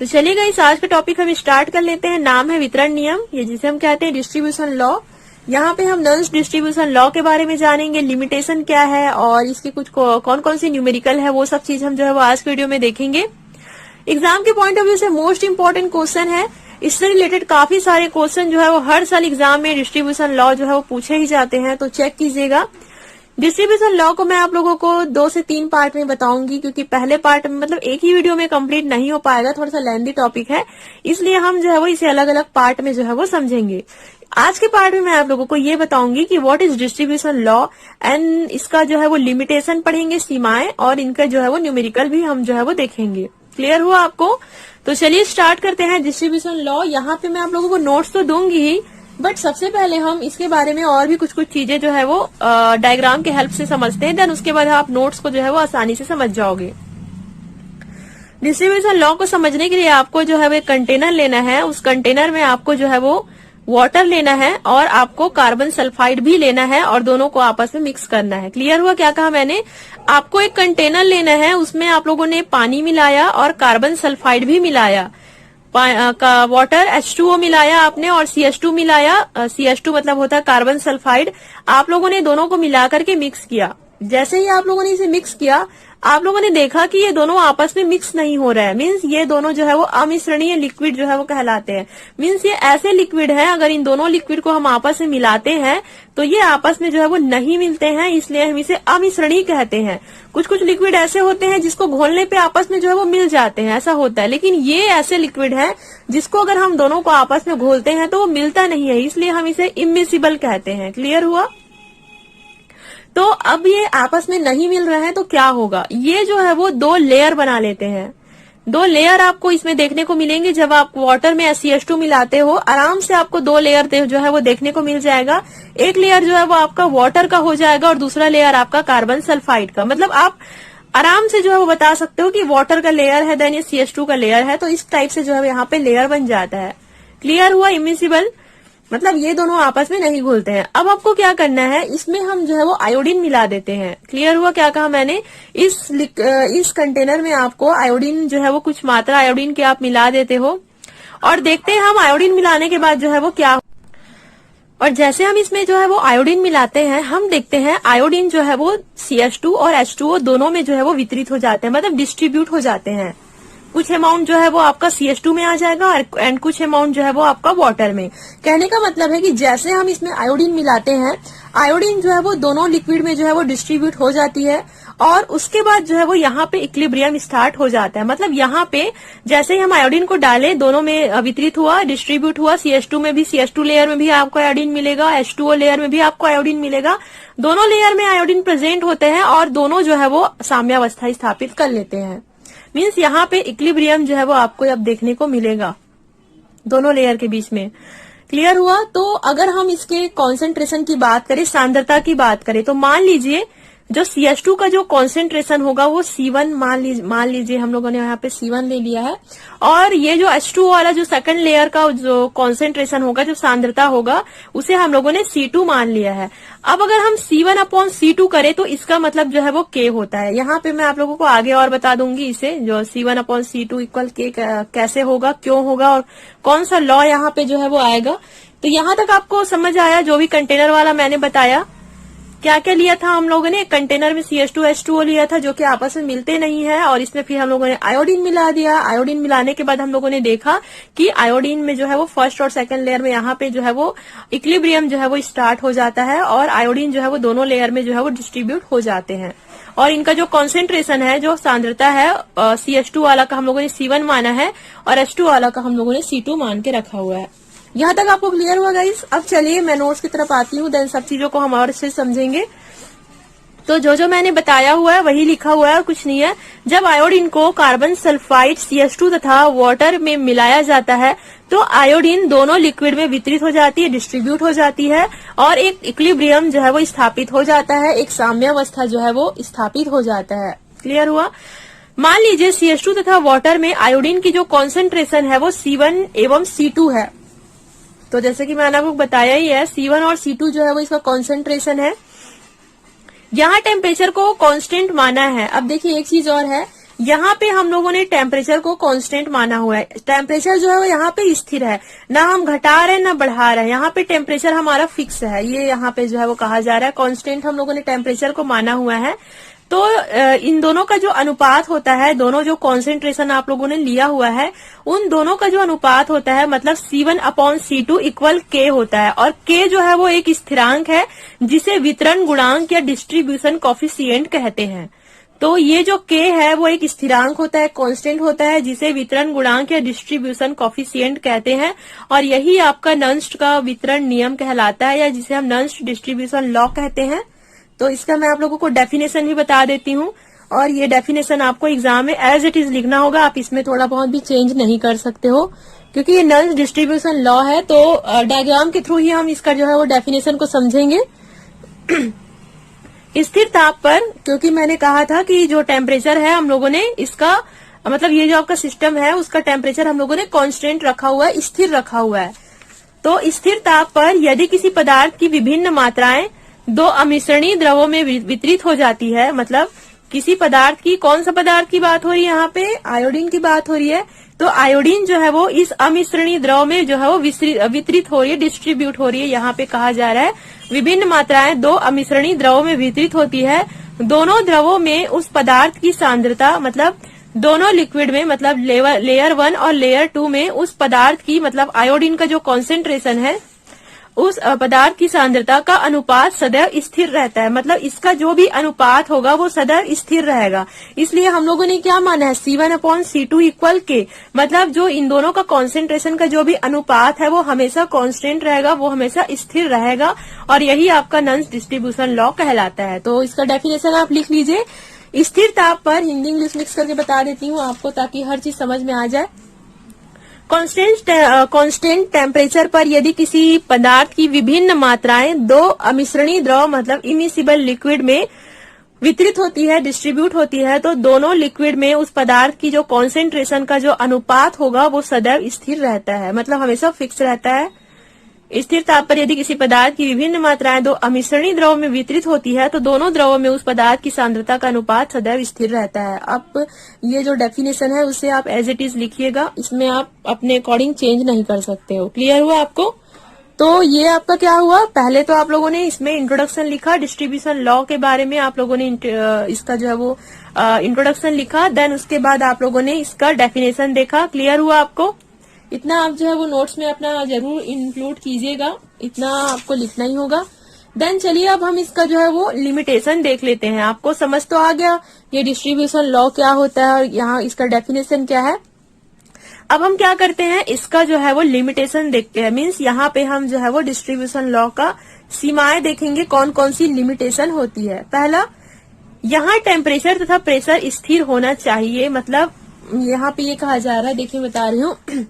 तो चलिए गाइस, आज का टॉपिक हम स्टार्ट कर लेते हैं। नाम है वितरण नियम, ये जिसे हम कहते हैं डिस्ट्रीब्यूशन लॉ। यहाँ पे हम नल्स डिस्ट्रीब्यूशन लॉ के बारे में जानेंगे, लिमिटेशन क्या है और इसके कुछ कौन कौन सी न्यूमेरिकल है, वो सब चीज हम जो है वो आज के वीडियो में देखेंगे। एग्जाम के पॉइंट ऑफ व्यू से मोस्ट इंपोर्टेंट क्वेश्चन है। इससे रिलेटेड काफी सारे क्वेश्चन जो है वो हर साल एग्जाम में डिस्ट्रीब्यूशन लॉ जो है वो पूछे ही जाते हैं, तो चेक कीजिएगा। डिस्ट्रीब्यूशन लॉ को मैं आप लोगों को 2 से 3 पार्ट में बताऊंगी, क्योंकि पहले पार्ट में मतलब एक ही वीडियो में कंप्लीट नहीं हो पाएगा, थोड़ा सा लेंथी टॉपिक है, इसलिए हम जो है वो इसे अलग अलग पार्ट में जो है वो समझेंगे। आज के पार्ट में मैं आप लोगों को ये बताऊंगी कि what is distribution law and इसका जो है वो लिमिटेशन पढ़ेंगे, सीमाएं, और इनका जो है वो न्यूमेरिकल भी हम जो है वो देखेंगे। क्लियर हुआ आपको? तो चलिए स्टार्ट करते हैं डिस्ट्रीब्यूशन लॉ। यहाँ पे मैं आप लोगों को नोट्स तो दूंगी ही, बट सबसे पहले हम इसके बारे में और भी कुछ चीजें जो है वो डायग्राम के हेल्प से समझते हैं, देन उसके बाद आप नोट्स को जो है वो आसानी से समझ जाओगे। डिस्ट्रीब्यूशन लॉ को समझने के लिए आपको जो है वो एक कंटेनर लेना है। उस कंटेनर में आपको जो है वो वाटर लेना है और आपको कार्बन सल्फाइड भी लेना है और दोनों को आपस में मिक्स करना है। क्लियर हुआ? क्या कहा मैंने? आपको एक कंटेनर लेना है, उसमें आप लोगों ने पानी मिलाया और कार्बन सल्फाइड भी मिलाया, वाटर H2O मिलाया आपने और CH2 मिलाया। CH2 मतलब होता है कार्बन सल्फाइड। आप लोगों ने दोनों को मिला करके मिक्स किया। जैसे ही आप लोगों ने इसे मिक्स किया, आप लोगों ने देखा कि ये दोनों आपस में मिक्स नहीं हो रहा है, मीन्स ये दोनों जो है वो अमिश्रणीय लिक्विड जो है वो कहलाते हैं। मीन्स ये ऐसे लिक्विड है, अगर इन दोनों लिक्विड को हम आपस में मिलाते हैं तो ये आपस में जो है वो नहीं मिलते हैं, इसलिए हम इसे अमिश्रणीय कहते हैं। कुछ लिक्विड ऐसे होते हैं जिसको घोलने पे आपस में जो है वो मिल जाते हैं, ऐसा होता है, लेकिन ये ऐसे लिक्विड है जिसको अगर हम दोनों को आपस में घोलते हैं तो वो मिलता नहीं है, इसलिए हम इसे इमिसिबल कहते हैं। क्लियर हुआ? तो अब ये आपस में नहीं मिल रहा है तो क्या होगा, ये जो है वो 2 लेयर बना लेते हैं। 2 लेयर आपको इसमें देखने को मिलेंगे। जब आप वाटर में CH2 मिलाते हो, आराम से आपको 2 लेयर जो है वो देखने को मिल जाएगा। एक लेयर जो है वो आपका वाटर का हो जाएगा और दूसरा लेयर आपका कार्बन सल्फाइड का। मतलब आप आराम से जो है वो बता सकते हो कि वाटर का लेयर है, देन ये CH2 का लेयर है, तो इस टाइप से जो है यहाँ पे लेयर बन जाता है। क्लियर हुआ? इमिसिबल मतलब ये दोनों आपस में नहीं घुलते हैं। अब आपको क्या करना है, इसमें हम जो है वो आयोडीन मिला देते हैं। क्लियर हुआ? क्या कहा मैंने? इस कंटेनर में आपको आयोडीन जो है वो कुछ मात्रा आयोडीन की आप मिला देते हो और देखते हैं हम आयोडीन मिलाने के बाद जो है वो क्या। और जैसे हम इसमें जो है वो आयोडीन मिलाते हैं, हम देखते हैं आयोडीन जो है वो CH2 और H2O दोनों में जो है वो वितरित हो जाते हैं, मतलब डिस्ट्रीब्यूट हो जाते हैं। कुछ अमाउंट जो है वो आपका CH2 में आ जाएगा एंड कुछ अमाउंट जो है वो आपका वाटर में। कहने का मतलब है कि जैसे हम इसमें आयोडीन मिलाते हैं, आयोडीन जो है वो दोनों लिक्विड में जो है वो डिस्ट्रीब्यूट हो जाती है और उसके बाद जो है वो यहाँ पे इक्विलिब्रियम स्टार्ट हो जाता है। मतलब यहाँ पे जैसे ही हम आयोडीन को डालें, दोनों में वितरित हुआ, डिस्ट्रीब्यूट हुआ। CH2 में भी, CH2 लेयर में भी आपको आयोडीन मिलेगा, H2O लेयर में भी आपको आयोडीन मिलेगा। दोनों लेयर में आयोडीन प्रेजेंट होते हैं और दोनों जो है वो साम्यावस्था स्थापित कर लेते हैं। मीन्स यहाँ पे इक्विलिब्रियम जो है वो आपको अब देखने को मिलेगा दोनों लेयर के बीच में। क्लियर हुआ? तो अगर हम इसके कॉन्सेंट्रेशन की बात करें, सांद्रता की बात करें, तो मान लीजिए जो CH2 का जो कॉन्सेंट्रेशन होगा वो C1 मान लीजिए हम लोगों ने यहाँ पे C1 ले लिया है, और ये जो H2O वाला जो सेकंड लेयर का जो कॉन्सेंट्रेशन होगा, जो सांद्रता होगा, उसे हम लोगों ने C2 मान लिया है। अब अगर हम C1/C2 करें तो इसका मतलब जो है वो K होता है। यहाँ पे मैं आप लोगों को आगे और बता दूंगी इसे, जो C1/C2 इक्वल K कैसे होगा, क्यों होगा और कौन सा लॉ यहाँ पे जो है वो आएगा। तो यहाँ तक आपको समझ आया जो भी कंटेनर वाला मैंने बताया। क्या क्या लिया था हम लोगों ने? कंटेनर में CH2 H2O लिया था जो कि आपस में मिलते नहीं है, और इसमें फिर हम लोगों ने आयोडीन मिला दिया। आयोडीन मिलाने के बाद हम लोगों ने देखा कि आयोडीन में जो है वो फर्स्ट और सेकंड लेयर में यहाँ पे जो है वो इक्विलिब्रियम जो है वो स्टार्ट हो जाता है और आयोडीन जो है वो दोनों लेयर में जो है वो डिस्ट्रीब्यूट हो जाते हैं। और इनका जो कॉन्सेंट्रेशन है, जो सांद्रता है, CH2 वाला का हम लोगों ने C1 माना है और H2 वाला का हम लोगों ने C2 मान के रखा हुआ है। यहाँ तक आपको क्लियर हुआ गाइस? अब चलिए मैं नोट्स की तरफ आती हूँ, देन सब चीजों को हम और से समझेंगे। तो जो मैंने बताया हुआ है वही लिखा हुआ है, कुछ नहीं है। जब आयोडीन को कार्बन सल्फाइड CH2 तथा वाटर में मिलाया जाता है तो आयोडीन दोनों लिक्विड में वितरित हो जाती है, डिस्ट्रीब्यूट हो जाती है और एक इक्विलिब्रियम जो है वो स्थापित हो जाता है, एक साम्यावस्था जो है वो स्थापित हो जाता है। क्लियर हुआ? मान लीजिए CH2 तथा वाटर में आयोडीन की जो कॉन्सेंट्रेशन है वो C1 एवं C2 है। तो जैसे कि मैंने आपको बताया ही है, C1 और C2 जो है वो इसका कॉन्सेंट्रेशन है। यहाँ टेम्परेचर को कांस्टेंट माना है। अब देखिए एक चीज और है, यहाँ पे हम लोगों ने टेम्परेचर को कांस्टेंट माना हुआ है। टेम्परेचर जो है वो यहाँ पे स्थिर है, ना हम घटा रहे हैं ना बढ़ा रहे हैं। यहाँ पे टेम्परेचर हमारा फिक्स है, ये यहाँ पे जो है वो कहा जा रहा है कांस्टेंट हम लोगों ने टेम्परेचर को माना हुआ है। तो इन दोनों का जो अनुपात होता है, दोनों जो कॉन्सेंट्रेशन आप लोगों ने लिया हुआ है, उन दोनों का जो अनुपात होता है मतलब C1/C2 इक्वल K होता है। और K जो है वो एक स्थिरांक है जिसे वितरण गुणांक या डिस्ट्रीब्यूशन कॉफिशिएंट कहते हैं। तो ये जो K है वो एक स्थिरांक होता है, कांस्टेंट होता है, जिसे वितरण गुणांक या डिस्ट्रीब्यूशन कॉफिशिएंट कहते हैं। और यही आपका नन्स्ट का वितरण नियम कहलाता है, या जिसे हम नन्स्ट डिस्ट्रीब्यूशन लॉ कहते हैं। तो इसका मैं आप लोगों को डेफिनेशन भी बता देती हूँ, और ये डेफिनेशन आपको एग्जाम में एज इट इज लिखना होगा। आप इसमें थोड़ा बहुत भी चेंज नहीं कर सकते हो, क्योंकि ये नन्स्ट डिस्ट्रीब्यूशन लॉ है। तो डायग्राम के थ्रू ही हम इसका जो है वो डेफिनेशन को समझेंगे। स्थिर ताप पर, क्योंकि मैंने कहा था कि जो टेम्परेचर है हम लोगों ने इसका मतलब ये जो आपका सिस्टम है उसका टेम्परेचर हम लोगों ने कांस्टेंट रखा हुआ है, स्थिर रखा हुआ है। तो स्थिर ताप पर यदि किसी पदार्थ की विभिन्न मात्राएं दो अमिश्रणीय द्रवों में वितरित हो जाती है, मतलब किसी पदार्थ की, कौन सा पदार्थ की बात हो रही है यहाँ पे, आयोडीन की बात हो रही है। तो आयोडीन जो है वो इस अमिश्रणीय द्रव में जो है वो वितरित हो रही है, डिस्ट्रीब्यूट हो रही है। यहाँ पे कहा जा रहा है विभिन्न मात्राएं दो अमिश्रणीय द्रवों में वितरित होती है। दोनों द्रवों में उस पदार्थ की सांद्रता, मतलब दोनों लिक्विड में, मतलब लेयर 1 और लेयर 2 में उस पदार्थ की, मतलब आयोडीन का जो कॉन्सेंट्रेशन है उस पदार्थ की सांद्रता का अनुपात सदैव स्थिर रहता है। मतलब इसका जो भी अनुपात होगा वो सदैव स्थिर रहेगा। इसलिए हम लोगों ने क्या माना है, C1/C2 इक्वल K। मतलब जो इन दोनों का कॉन्सेंट्रेशन का जो भी अनुपात है वो हमेशा कांस्टेंट रहेगा, वो हमेशा स्थिर रहेगा। और यही आपका नन्स डिस्ट्रीब्यूशन लॉ कहलाता है। तो इसका डेफिनेशन आप लिख लीजिए। स्थिर ताप पर, हिंदी इंग्लिश मिक्स करके बता देती हूँ आपको ताकि हर चीज समझ में आ जाए। कांस्टेंट टेम्परेचर पर यदि किसी पदार्थ की विभिन्न मात्राएं दो अमिश्रणीय द्रव, मतलब इमिसिबल लिक्विड में वितरित होती है, डिस्ट्रीब्यूट होती है, तो दोनों लिक्विड में उस पदार्थ की जो कॉन्सेंट्रेशन का जो अनुपात होगा वो सदैव स्थिर रहता है, मतलब हमेशा फिक्स रहता है। स्थिर ताप पर यदि किसी पदार्थ की विभिन्न मात्राएं दो अमिश्रणीय द्रव में वितरित होती है तो दोनों द्रवों में उस पदार्थ की सांद्रता का अनुपात सदैव स्थिर रहता है। अब ये जो डेफिनेशन है उसे आप एज इट इज लिखिएगा, इसमें आप अपने अकॉर्डिंग चेंज नहीं कर सकते हो। क्लियर हुआ आपको? तो ये आपका क्या हुआ, पहले तो आप लोगों ने इसमें इंट्रोडक्शन लिखा, डिस्ट्रीब्यूशन लॉ के बारे में आप लोगों ने इसका जो है वो इंट्रोडक्शन लिखा। देन उसके बाद आप लोगों ने इसका डेफिनेशन देखा। क्लियर हुआ आपको? इतना आप जो है वो नोट्स में अपना जरूर इंक्लूड कीजिएगा, इतना आपको लिखना ही होगा। देन चलिए अब हम इसका जो है वो लिमिटेशन देख लेते हैं। आपको समझ तो आ गया ये डिस्ट्रीब्यूशन लॉ क्या होता है और यहाँ इसका डेफिनेशन क्या है। अब हम क्या करते हैं, इसका जो है वो लिमिटेशन देखते हैं। मीन्स यहाँ पे हम जो है वो डिस्ट्रीब्यूशन लॉ का सीमाएं देखेंगे, कौन कौन सी लिमिटेशन होती है। पहला, यहाँ टेम्परेचर तथा प्रेशर स्थिर होना चाहिए। मतलब यहाँ पे ये कहा जा रहा है, देखिए बता रही हूँ,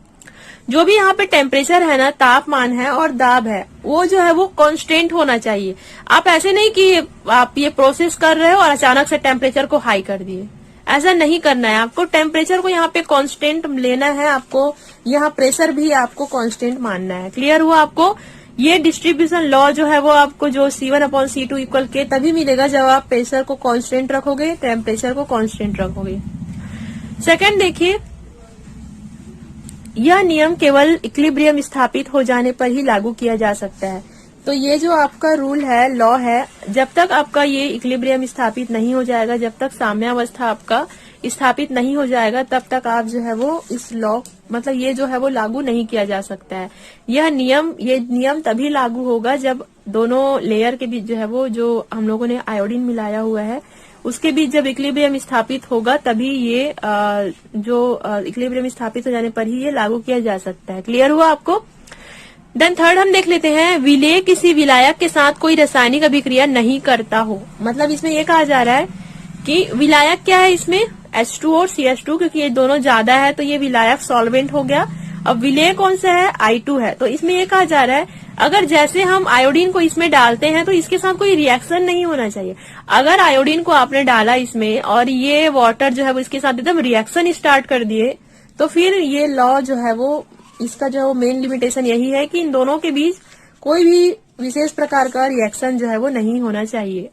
जो भी यहाँ पे टेम्परेचर है ना, तापमान है और दाब है, वो जो है वो कांस्टेंट होना चाहिए। आप ऐसे नहीं कि आप ये प्रोसेस कर रहे हो और अचानक से टेम्परेचर को हाई कर दिए, ऐसा नहीं करना है। आपको टेम्परेचर को यहाँ पे कांस्टेंट लेना है, आपको यहाँ प्रेशर भी आपको कांस्टेंट मानना है। क्लियर हुआ आपको? ये डिस्ट्रीब्यूशन लॉ जो है वो आपको जो C1/C2 इक्वल K तभी मिलेगा जब आप प्रेशर को कांस्टेंट रखोगे, टेम्परेचर को कांस्टेंट रखोगे। सेकंड देखिए, यह नियम केवल इक्विलिब्रियम स्थापित हो जाने पर ही लागू किया जा सकता है। तो ये जो आपका रूल है, लॉ है, जब तक आपका ये इक्विलिब्रियम स्थापित नहीं हो जाएगा, जब तक साम्यावस्था आपका स्थापित नहीं हो जाएगा, तब तक आप जो है वो इस लॉ, मतलब ये जो है वो लागू नहीं किया जा सकता है। ये नियम तभी लागू होगा जब दोनों लेयर के बीच जो है वो, जो हम लोगों ने आयोडीन मिलाया हुआ है उसके बीच जब इक्विलिब्रियम स्थापित होगा, तभी ये इक्विलिब्रियम स्थापित हो जाने पर ही ये लागू किया जा सकता है। क्लियर हुआ आपको? देन थर्ड हम देख लेते हैं, विलेय किसी विलायक के साथ कोई रासायनिक अभिक्रिया नहीं करता हो। मतलब इसमें ये कहा जा रहा है कि विलायक क्या है, इसमें H2 और CH2, क्योंकि ये दोनों ज्यादा है तो ये विलायक सॉल्वेंट हो गया। अब विलेय कौन सा है, I2 है। तो इसमें ये कहा जा रहा है, अगर जैसे हम आयोडीन को इसमें डालते हैं तो इसके साथ कोई रिएक्शन नहीं होना चाहिए। अगर आयोडीन को आपने डाला इसमें और ये वाटर जो है वो इसके साथ एकदम रिएक्शन स्टार्ट कर दिए, तो फिर ये लॉ जो है वो, इसका जो मेन लिमिटेशन यही है कि इन दोनों के बीच कोई भी विशेष प्रकार का रिएक्शन जो है वो नहीं होना चाहिए।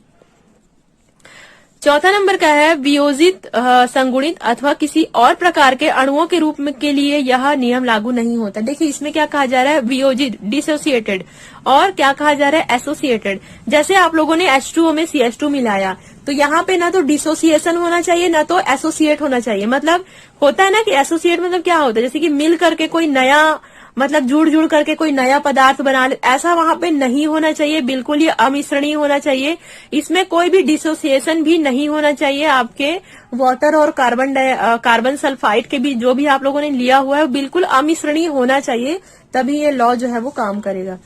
चौथा नंबर का है वियोजित संगुणित अथवा किसी और प्रकार के अणुओं के रूप में के लिए यह नियम लागू नहीं होता। देखिए इसमें क्या कहा जा रहा है, वियोजित डिसोसिएटेड, और क्या कहा जा रहा है, एसोसिएटेड। जैसे आप लोगों ने H2O में CH2 मिलाया तो यहाँ पे ना तो डिसोसिएशन होना चाहिए ना तो एसोसिएट होना चाहिए। मतलब होता है ना कि एसोसिएट मतलब क्या होता है, जैसे कि मिल करके कोई नया मतलब जुड़ करके कोई नया पदार्थ बना ले, ऐसा वहां पे नहीं होना चाहिए। बिल्कुल ये अमिश्रणीय होना चाहिए। इसमें कोई भी डिसोसिएशन भी नहीं होना चाहिए। आपके वाटर और कार्बन सल्फाइड के भी जो भी आप लोगों ने लिया हुआ है बिल्कुल अमिश्रणीय होना चाहिए, तभी ये लॉ जो है वो काम करेगा।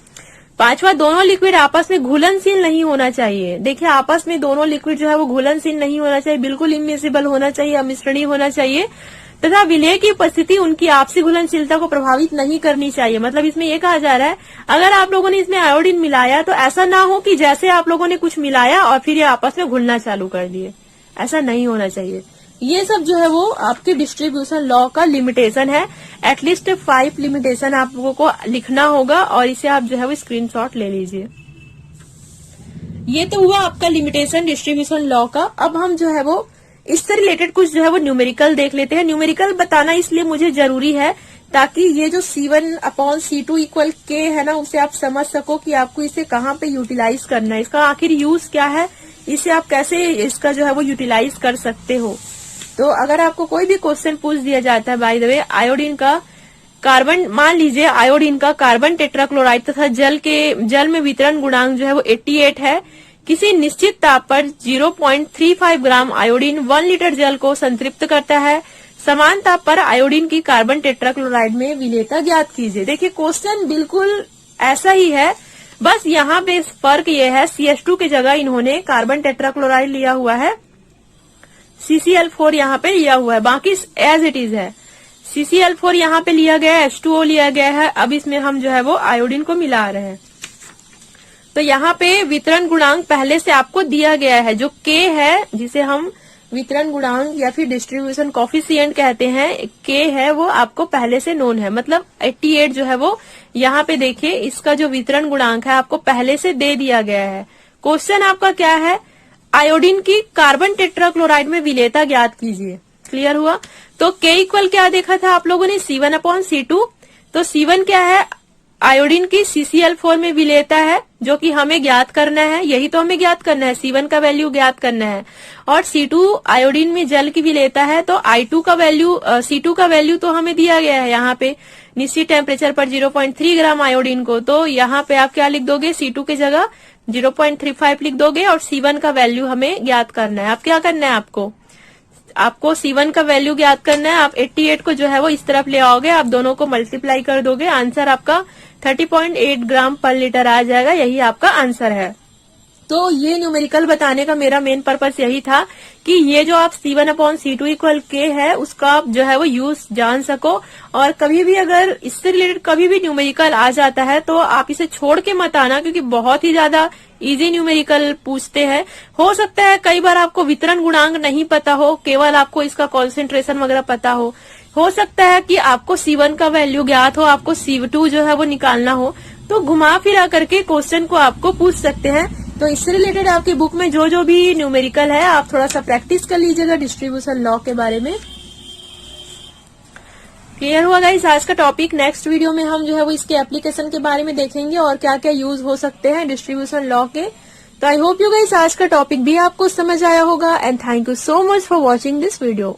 पांचवा, दोनों लिक्विड आपस में घुलनशील नहीं होना चाहिए। देखिए आपस में दोनों लिक्विड जो है वो घुलनशील नहीं होना चाहिए, बिल्कुल इमिसिबल होना चाहिए, अमिश्रणीय होना चाहिए, तथा विलय की उपस्थिति उनकी आपसी घुलनशीलता को प्रभावित नहीं करनी चाहिए। मतलब इसमें यह कहा जा रहा है अगर आप लोगों ने इसमें आयोडीन मिलाया तो ऐसा ना हो कि जैसे आप लोगों ने कुछ मिलाया और फिर ये आपस में घुलना चालू कर दिए, ऐसा नहीं होना चाहिए। ये सब जो है वो आपके डिस्ट्रीब्यूशन लॉ का लिमिटेशन है। एटलीस्ट 5 लिमिटेशन आप लोगों को लिखना होगा और इसे आप जो है वो स्क्रीनशॉट ले लीजिए। ये तो हुआ आपका लिमिटेशन डिस्ट्रीब्यूशन लॉ का। अब हम जो है वो इससे रिलेटेड कुछ जो है वो न्यूमेरिकल देख लेते हैं। न्यूमेरिकल बताना इसलिए मुझे जरूरी है ताकि ये जो C1/C2 इक्वल K है ना, उसे आप समझ सको कि आपको इसे कहाँ पे यूटिलाइज करना है, इसका आखिर यूज क्या है, इसे आप कैसे इसका जो है वो यूटिलाइज कर सकते हो। तो अगर आपको कोई भी क्वेश्चन पूछ दिया जाता है, बाय द वे आयोडीन का कार्बन, मान लीजिए आयोडीन का कार्बन टेट्राक्लोराइड तथा जल में वितरण गुणांक जो है वो 88 है, किसी निश्चित ताप पर 0.35 ग्राम आयोडीन 1 लीटर जल को संतृप्त करता है, समान ताप पर आयोडीन की कार्बन टेट्राक्लोराइड में विलेयता ज्ञात कीजिए। देखिए क्वेश्चन बिल्कुल ऐसा ही है, बस यहाँ पे फर्क ये है CH2 की जगह इन्होंने कार्बन टेट्राक्लोराइड लिया हुआ है, CCl4 यहाँ पे लिया हुआ है, बाकी एज इट इज है। CCl4 यहाँ पे लिया गया है, H2O लिया गया है, अब इसमें हम जो है वो आयोडीन को मिला रहे हैं। तो यहाँ पे वितरण गुणांक पहले से आपको दिया गया है, जो K है, जिसे हम वितरण गुणांक या फिर डिस्ट्रीब्यूशन कॉफिशिएंट कहते हैं, K है, वो आपको पहले से नोन है। मतलब 88 जो है वो यहाँ पे देखिए इसका जो वितरण गुणांक है आपको पहले से दे दिया गया है। क्वेश्चन आपका क्या है, आयोडीन की कार्बन टेट्राक्लोराइड में विलेयता ज्ञात कीजिए। क्लियर हुआ। तो K इक्वल क्या देखा था आप लोगों ने, C1/C2। तो C1 क्या है, आयोडीन की CCl4 में विलेयता है, जो कि हमें ज्ञात करना है, यही तो हमें ज्ञात करना है, C1 का वैल्यू ज्ञात करना है। और C2 आयोडीन में जल की विलेयता है, तो I2 का वैल्यू, C2 का वैल्यू तो हमें दिया गया है यहाँ पे निश्चित टेम्परेचर पर 0.3 ग्राम आयोडीन को। तो यहाँ पे आप क्या लिख दोगे, C2 की जगह 0.35 लिख दोगे और C1 का वैल्यू हमें ज्ञात करना है। आप क्या करना है, आपको C1 का वैल्यू ज्ञात करना है। आप 88 को जो है वो इस तरफ ले आओगे, आप दोनों को मल्टीप्लाई कर दोगे, आंसर आपका 30.8 ग्राम पर लीटर आ जाएगा, यही आपका आंसर है। तो ये न्यूमेरिकल बताने का मेरा मेन पर्पस यही था कि ये जो आप C1/C2 इक्वल K है उसका आप जो है वो यूज जान सको, और कभी भी अगर इससे रिलेटेड कभी भी न्यूमेरिकल आ जाता है तो आप इसे छोड़ के मत आना, क्योंकि बहुत ही ज्यादा इजी न्यूमेरिकल पूछते हैं। हो सकता है कई बार आपको वितरण गुणांक नहीं पता हो, केवल आपको इसका कॉन्सेंट्रेशन वगैरह पता हो सकता है कि आपको C1 का वैल्यू ज्ञात हो, आपको C2 जो है वो निकालना हो, तो घुमा फिरा करके क्वेश्चन को आपको पूछ सकते हैं। तो इससे रिलेटेड आपकी बुक में जो जो भी न्यूमेरिकल है आप थोड़ा सा प्रैक्टिस कर लीजिएगा डिस्ट्रीब्यूशन लॉ के बारे में। क्लियर हुआ गाइस आज का टॉपिक। नेक्स्ट वीडियो में हम जो है वो इसके एप्लीकेशन के बारे में देखेंगे और क्या क्या यूज हो सकते हैं डिस्ट्रीब्यूशन लॉ के। तो आई होप यू गाइस आज का टॉपिक भी आपको समझ आया होगा, and thank you so much for watching this video.